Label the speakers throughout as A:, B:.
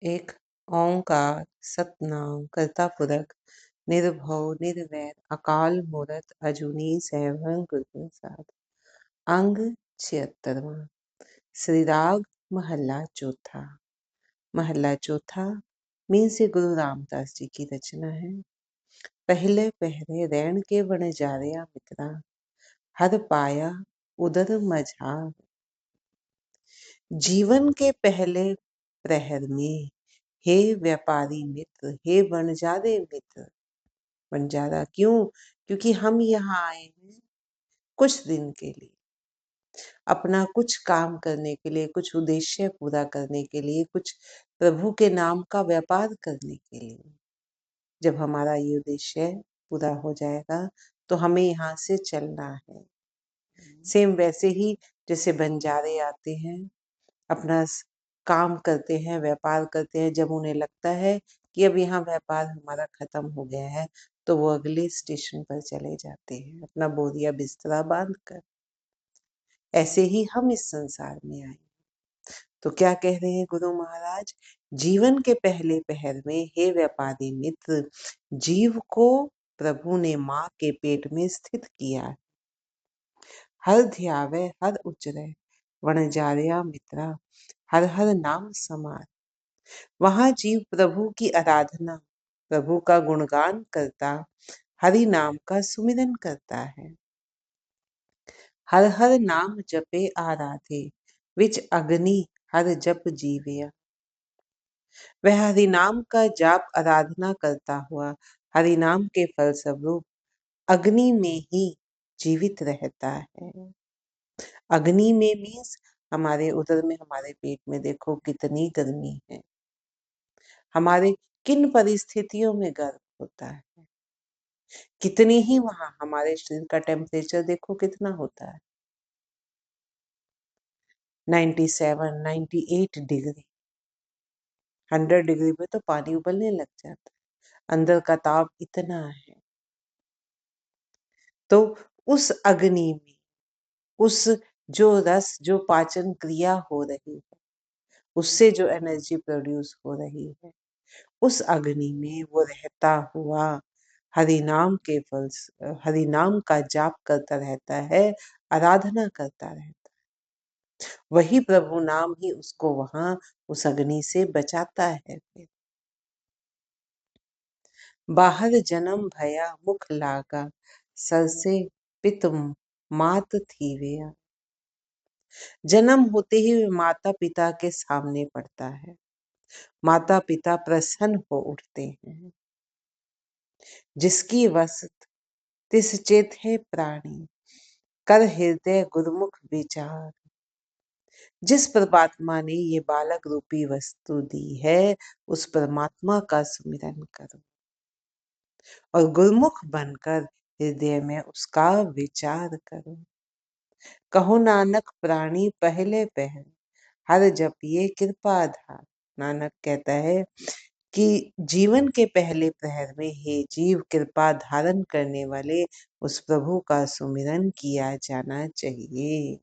A: एक ओंकार सतनाम करता पुरख निर्भव निर्वैर अकाल मूरत अजूनी सैभं गुर प्रसाद। अंग 76वां। श्री राग महला चौथा। महला चौथा मीन से गुरु रामदास जी की रचना है। पहले पहरे रैन के बन जारिया मित्रा, हर पाया उदर मझार। जीवन के पहले प्रहर में हे व्यापारी मित्र, हे बंजारे मित्र। बंजारा क्यों? क्योंकि हम यहाँ आए हैं कुछ दिन के लिए, अपना कुछ काम करने के लिए, कुछ उद्देश्य पूरा करने के लिए, कुछ प्रभु के नाम का व्यापार करने के लिए। जब हमारा ये उद्देश्य पूरा हो जाएगा तो हमें यहाँ से चलना है। सेम वैसे ही जैसे बंजारे आते हैं, अपना काम करते हैं, व्यापार करते हैं। जब उन्हें लगता है कि अब यहाँ व्यापार हमारा खत्म हो गया है तो वो अगले स्टेशन पर चले जाते हैं अपना बोरिया बिस्तरा बांध कर। ऐसे ही हम इस संसार में आए। तो क्या कह रहे हैं गुरु महाराज? जीवन के पहले पहर में हे व्यापारी मित्र, जीव को प्रभु ने माँ के पेट में स्थित किया। हर ध्यावे हर उचरे वनजारिया मित्रा, हर हर नाम समार। वहां जीव प्रभु की आराधना, प्रभु का गुणगान करता, हरि नाम का सुमिरन करता है। हर हर नाम जपे आराधे, विच अग्नि हर जप जीवया। वह हरि नाम का जाप आराधना करता हुआ हरि नाम के फल स्वरूप अग्नि में ही जीवित रहता है। अग्नि में मीन्स हमारे उदर में, हमारे पेट में देखो कितनी गर्मी है। हमारे किन परिस्थितियों में गर्म होता है, कितनी ही वहां हमारे शरीर का टेम्परेचर देखो कितना होता है, 97 98 डिग्री। 100 डिग्री पे तो पानी उबलने लग जाता है, अंदर का ताप इतना है। तो उस अग्नि में उस जो रस, जो पाचन क्रिया हो रही है, उससे जो एनर्जी प्रोड्यूस हो रही है, उस अग्नि में वो रहता हुआ हरि नाम के फल, हरि नाम का जाप करता रहता है, आराधना करता रहता है। वही प्रभु नाम ही उसको वहां उस अग्नि से बचाता है। फिर बाहर जन्म भया मुख लागा, सरसे पित मात थी वे। जन्म होते ही माता पिता के सामने पड़ता है। माता पिता प्रसन्न हो उठते हैं। जिसकी वसत तिस चेत है प्राणी, कर हृदय गुरुमुख विचार। जिस परमात्मा ने ये बालक रूपी वस्तु दी है, उस परमात्मा का सुमिरन करो और गुरुमुख बनकर हृदय में उसका विचार करो। कहो नानक प्राणी पहले पहल, हर जपिए कृपा आधार। नानक कहता है कि जीवन के पहले प्रहर में हे जीव, कृपा धारण करने वाले उस प्रभु का सुमिरन किया जाना चाहिए।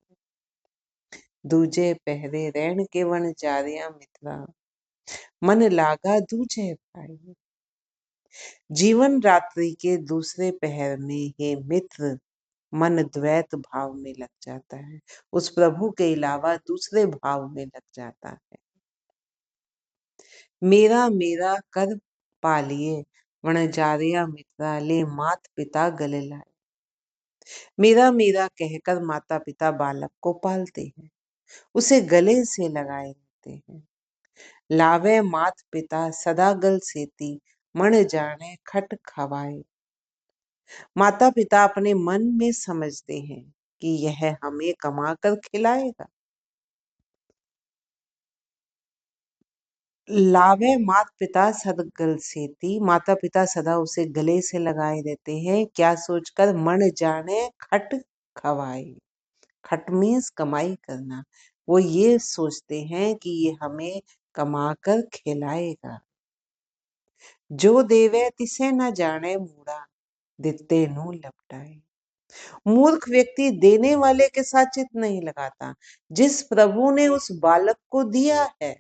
A: दूजे पहरे रैन के वन जारिया मित्रा, मन लागा दूजे भाई। जीवन रात्रि के दूसरे पहर में हे मित्र, मन द्वैत भाव में लग जाता है, उस प्रभु के अलावा दूसरे भाव में लग जाता है। मेरा मेरा कर पालिए वनजारिया मित्रा, ले मात पिता गले लाए। मेरा मेरा कहकर माता पिता बालक को पालते हैं, उसे गले से लगाए रहते हैं। लावे मात पिता सदा गल सेती, मन जाने खट खवाए। माता पिता अपने मन में समझते हैं कि यह हमें कमा कर खिलाएगा। लावे मात पिता सदगल सेती, माता पिता सदा उसे गले से लगाए रहते हैं। क्या सोचकर? मन जाने खट खवाए। खट मीन्स कमाई करना। वो ये सोचते हैं कि ये हमें कमा कर खिलाएगा। जो देवे तिसे न जाने मूढ़ा, दित्ते नु लपटाए। मूर्ख व्यक्ति देने वाले के साथ चित नहीं लगाता। जिस प्रभु ने उस बालक को दिया है,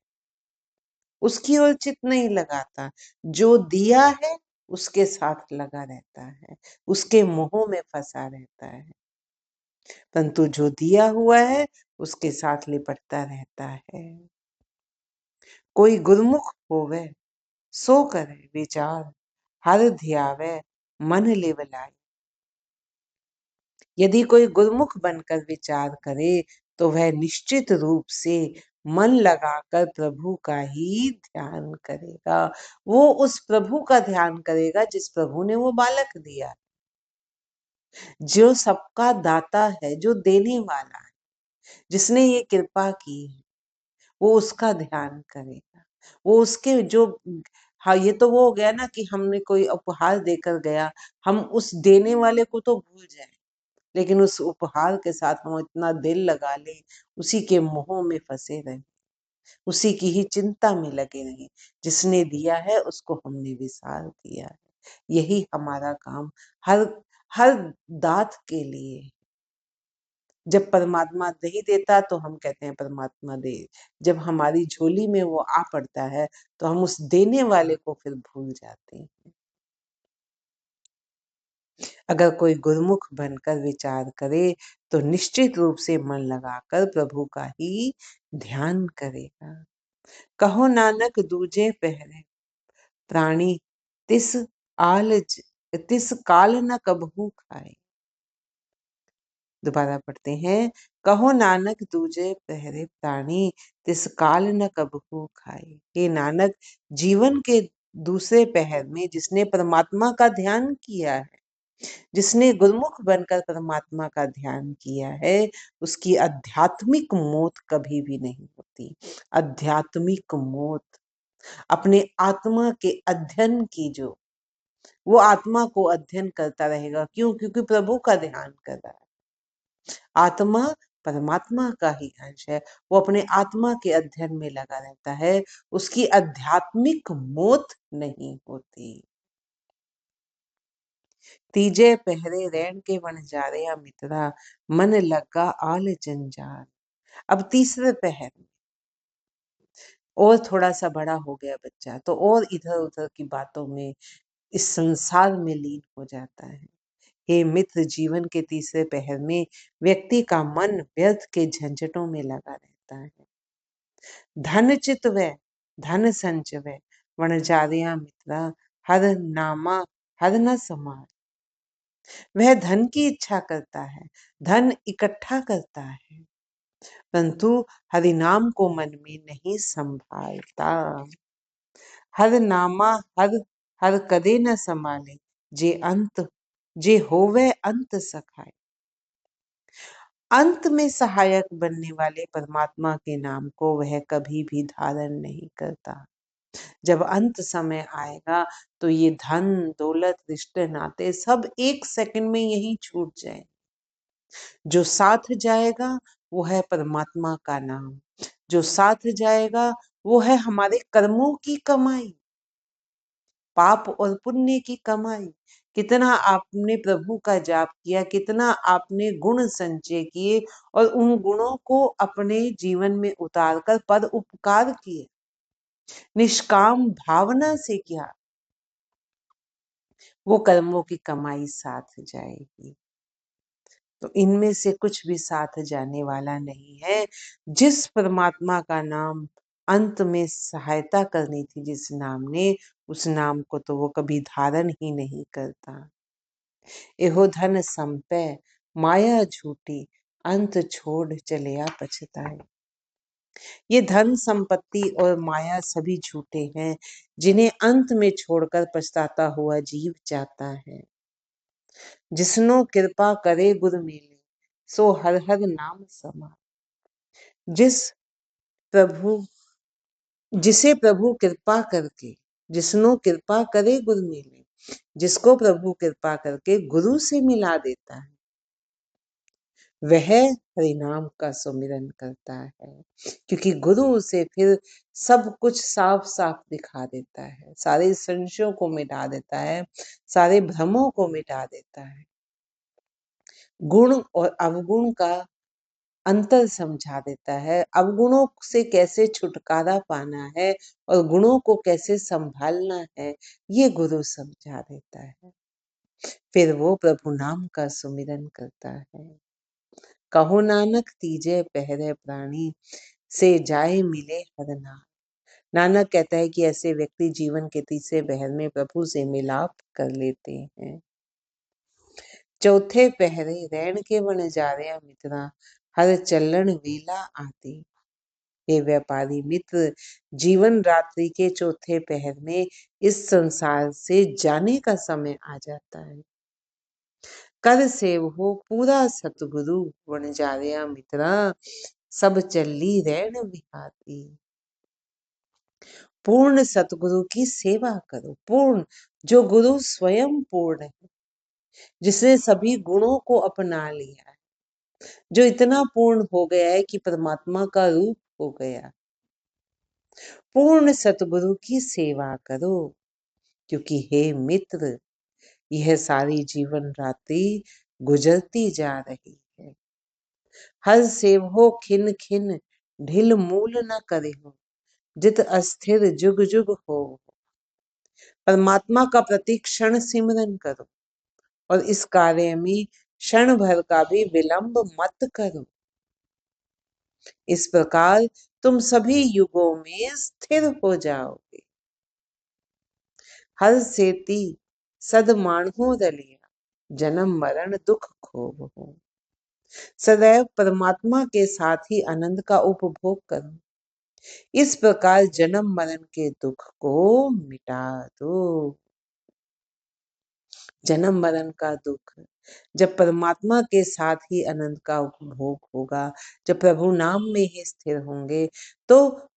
A: उसकी ओर चित नहीं लगाता। जो दिया है उसके साथ लगा रहता है, उसके मोह में फंसा रहता है। परंतु जो दिया हुआ है उसके साथ लिपटता रहता है। कोई गुरमुख होवे सो करे विचार, हर ध्यावे मन लिवलाए। यदि कोई गुरमुख बनकर विचार करे तो वह निश्चित रूप से मन लगाकर प्रभु का ही ध्यान करेगा। वो उस प्रभु का ध्यान करेगा जिस प्रभु ने वो बालक दिया, जो सबका दाता है, जो देने वाला है, जिसने ये कृपा की है, वो उसका ध्यान करेगा। वो उसके जो, हाँ ये तो वो हो गया ना कि हमने कोई उपहार देकर गया, हम उस देने वाले को तो भूल जाए, लेकिन उस उपहार के साथ हम इतना दिल लगा ले, उसी के मोह में फंसे रहे, उसी की ही चिंता में लगे रहे। जिसने दिया है उसको हमने विसार दिया है। यही हमारा काम हर हर दात के लिए। जब परमात्मा नहीं देता तो हम कहते हैं परमात्मा दे, जब हमारी झोली में वो आ पड़ता है तो हम उस देने वाले को फिर भूल जाते हैं। अगर कोई गुरमुख बनकर विचार करे तो निश्चित रूप से मन लगाकर प्रभु का ही ध्यान करेगा। कहो नानक दूजे पहरे प्राणी, तिस आल तिस काल न कबहू खाए। दोबारा पढ़ते हैं। कहो नानक दूजे पहरे प्राणी, तिस काल न कबहू खाए। हे नानक, जीवन के दूसरे पहर में जिसने परमात्मा का ध्यान किया है, जिसने गुरमुख बनकर परमात्मा का ध्यान किया है, उसकी आध्यात्मिक मौत कभी भी नहीं होती। आध्यात्मिक मौत, अपने आत्मा के अध्ययन की, जो वो आत्मा को अध्ययन करता रहेगा। क्यों? क्योंकि प्रभु का ध्यान कर रहा है। आत्मा परमात्मा का ही अंश है, वो अपने आत्मा के अध्ययन में लगा रहता है, उसकी आध्यात्मिक मौत नहीं होती। तीजे पहरे रैन के वन जा रहे मित्रा, मन लगा आल जंजाल। अब तीसरे पहर में और थोड़ा सा बड़ा हो गया बच्चा तो और इधर उधर की बातों में, इस संसार में लीन हो जाता है। हे मित्र, जीवन के तीसरे पहर में व्यक्ति का मन व्यर्थ के झंझटों में लगा रहता है। धन चित वै धन संचय वनजारिया मित्रा, हर नामा हर न समार। वह धन की इच्छा करता है, धन इकट्ठा करता है, परंतु हरिनाम को मन में नहीं संभालता। हर नामा हर हर कदे न संभाले, जे अंत जे होवे अंत सखाए। अंत में सहायक बनने वाले परमात्मा के नाम को वह कभी भी धारण नहीं करता। जब अंत समय आएगा तो ये धन दौलत रिश्ते नाते सब एक सेकंड में यही छूट जाए। जो साथ जाएगा वो है परमात्मा का नाम, जो साथ जाएगा वो है हमारे कर्मों की कमाई, पाप और पुण्य की कमाई। कितना आपने प्रभु का जाप किया, कितना आपने गुण संचय किए और उन गुणों को अपने जीवन में उतारकर पर उपकार किए, निष्काम भावना से किया, वो कर्मों की कमाई साथ जाएगी। तो इनमें से कुछ भी साथ जाने वाला नहीं है। जिस परमात्मा का नाम अंत में सहायता करनी थी, जिस नाम ने, उस नाम को तो वो कभी धारण ही नहीं करता। एहो धन संपै माया झूठी, अंत छोड़ चलिया पछताए। ये धन संपत्ति और माया सभी झूठे हैं, जिन्हें अंत में छोड़कर पछताता हुआ जीव जाता है। जिसनो कृपा करे गुर मेले, सो हर हर नाम समा। जिस प्रभु जिसे प्रभु कृपा करके, जिसनो कृपा करे गुरु मिले, जिसको प्रभु कृपा करके गुरु से मिला देता है, वह हरिनाम का सुमिरन करता है। क्योंकि गुरु उसे फिर सब कुछ साफ साफ दिखा देता है, सारे संशयों को मिटा देता है, सारे भ्रमों को मिटा देता है। गुण और अवगुण का अंतर समझा देता है, अवगुणों से कैसे छुटकारा पाना है और गुणों को कैसे संभालना है, ये गुरु समझा देता है। फिर वो प्रभु नाम का सुमिरन करता है। कहो नानक तीजे पहरे प्राणी, से जाए मिले हर नाम। नानक कहता है कि ऐसे व्यक्ति जीवन के तीसरे पहर में प्रभु से मिलाप कर लेते हैं। चौथे पहरे रैन के वन जारिया मित्रा, हर चलन वेला आती। हे व्यापारी मित्र, जीवन रात्रि के चौथे पहर में इस संसार से जाने का समय आ जाता है। कर सेव हो पूरा सतगुरु, वन जारिया मित्रा, सब चली रैन विहाती। पूर्ण सतगुरु की सेवा करो। पूर्ण, जो गुरु स्वयं पूर्ण है, जिसने सभी गुणों को अपना लिया है, जो इतना पूर्ण हो गया है कि परमात्मा का रूप हो गया। पूर्ण सतगुरु की सेवा करो, क्योंकि हे मित्र, यह सारी जीवन रात्रि गुजरती जा रही है। हर सेव हो खिन खिन, ढिल मूल न करे हो, जित अस्थिर जुग जुग हो। परमात्मा का प्रति क्षण सिमरन करो और इस कार्य में क्षण भर का भी विलंब मत करो। इस प्रकार तुम सभी युगों में स्थिर हो जाओगे। हर सेती सद मानहो रलिया, जन्म मरण दुख खोव हो। सदैव परमात्मा के साथ ही आनंद का उपभोग करो। इस प्रकार जन्म मरण के दुख को मिटा दो। जन्म मरण का दुख, जब परमात्मा के साथ ही आनंद का उपभोग होगा, जब प्रभु नाम में ही स्थिर होंगे, तो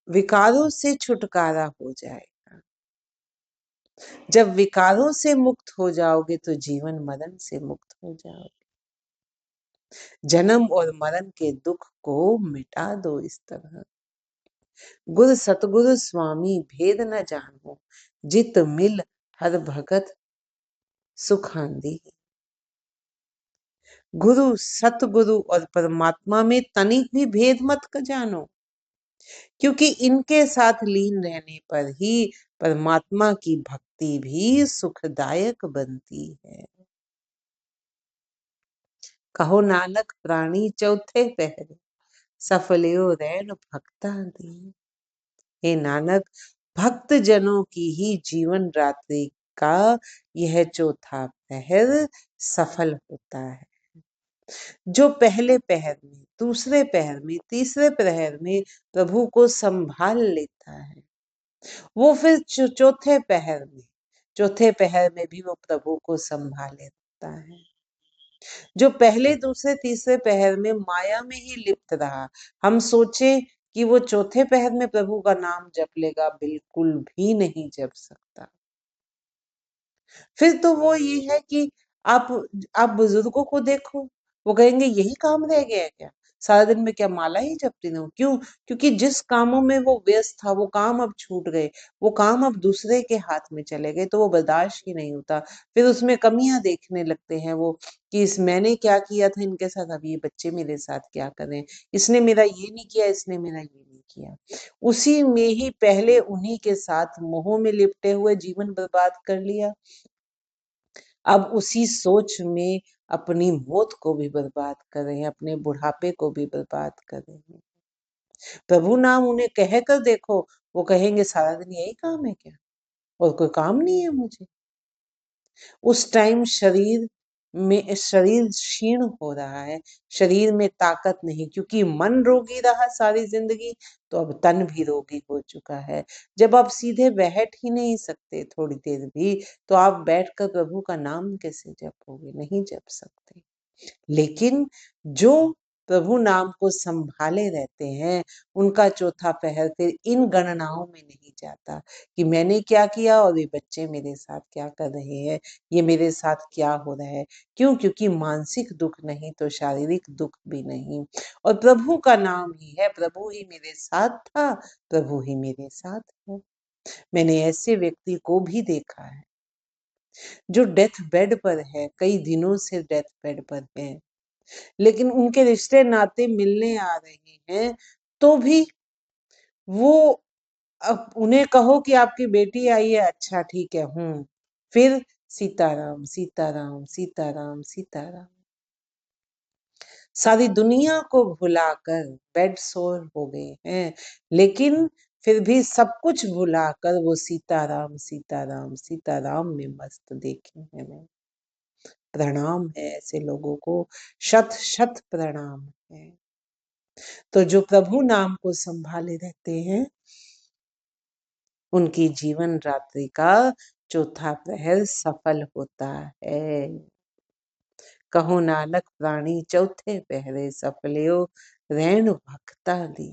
A: विकारों से छुटकारा हो जाएगा। जब विकारों से मुक्त हो जाओगे तो जीवन मरण से मुक्त हो जाओगे। जन्म और मरण के दुख को मिटा दो इस तरह। गुरु सतगुरु स्वामी भेद न जानो, जित मिल हर भगत सुखांदी। गुरु सतगुरु और परमात्मा में तनिक भी भेद मत जानो, क्योंकि इनके साथ लीन रहने पर ही परमात्मा की भक्ति भी सुखदायक बनती है। कहो नानक प्राणी चौथे पहर, सफलियो रैन भक्ता दी। हे नानक, भक्त जनों की ही जीवन रात्रि का यह चौथा पहर सफल होता है। जो पहले पहर में, दूसरे पहर में, तीसरे पहर में प्रभु को संभाल लेता है, वो फिर चौथे पहर में भी वो प्रभु को संभाले रखता है। जो पहले दूसरे तीसरे पहर में माया में ही लिप्त रहा, हम सोचे कि वो चौथे पहर में प्रभु का नाम जप लेगा, बिल्कुल भी नहीं जप सकता। फिर तो वो ये है कि आप बुजुर्गों को देखो, वो कहेंगे यही काम रह गया है क्या, सारा दिन में क्या माला ही जपती रहूं। क्यों? क्योंकि जिस कामों में वो व्यस्त था, वो काम अब छूट गए, वो काम अब दूसरे के हाथ में चले गए, तो वो बर्दाश्त ही नहीं होता। फिर उसमें कमियां देखने लगते हैं वो, कि इस मैंने क्या किया था इनके साथ, अब ये बच्चे मेरे साथ क्या कर रहे हैं, इसने मेरा ये नहीं किया, इसने मेरा ये नहीं किया। उसी में ही पहले उन्हीं के साथ मोह में लिपटे हुए जीवन बर्बाद कर लिया, अब उसी सोच में अपनी मौत को भी बर्बाद कर रहे हैं, अपने बुढ़ापे को भी बर्बाद कर रहे हैं। प्रभु नाम उन्हें कह कर देखो, वो कहेंगे सारा दिन यही काम है क्या, और कोई काम नहीं है मुझे। उस टाइम शरीर क्षीण हो रहा है, शरीर में ताकत नहीं, क्योंकि मन रोगी रहा सारी जिंदगी, तो अब तन भी रोगी हो चुका है। जब आप सीधे बैठ ही नहीं सकते थोड़ी देर भी, तो आप बैठकर प्रभु का नाम कैसे जपोगे, नहीं जप सकते। लेकिन जो प्रभु नाम को संभाले रहते हैं, उनका चौथा पहर फिर इन गणनाओं में नहीं जाता कि मैंने क्या किया और ये बच्चे मेरे साथ क्या कर रहे हैं, ये मेरे साथ क्या हो रहा है। क्यों? क्योंकि मानसिक दुख नहीं तो शारीरिक दुख भी नहीं, और प्रभु का नाम ही है, प्रभु ही मेरे साथ था, प्रभु ही मेरे साथ है। मैंने ऐसे व्यक्ति को भी देखा है जो डेथ बेड पर है, कई दिनों से डेथ बेड पर है, लेकिन उनके रिश्ते नाते मिलने आ रहे हैं तो भी वो अब उन्हें कहो कि आपकी बेटी आई है, अच्छा ठीक है, फिर सीताराम सीताराम सीताराम सीताराम। सारी दुनिया को भुलाकर बेड सोर हो गए हैं, लेकिन फिर भी सब कुछ भुलाकर वो सीताराम सीताराम सीताराम में मस्त देखे हैं। मैं प्रणाम है ऐसे लोगों को, शत शत प्रणाम है। तो जो प्रभु नाम को संभाले रहते हैं उनकी जीवन रात्रि का चौथा प्रहर सफल होता है। कहो नानक प्राणी चौथे पहरे सफल्यो रैन भक्ता दी।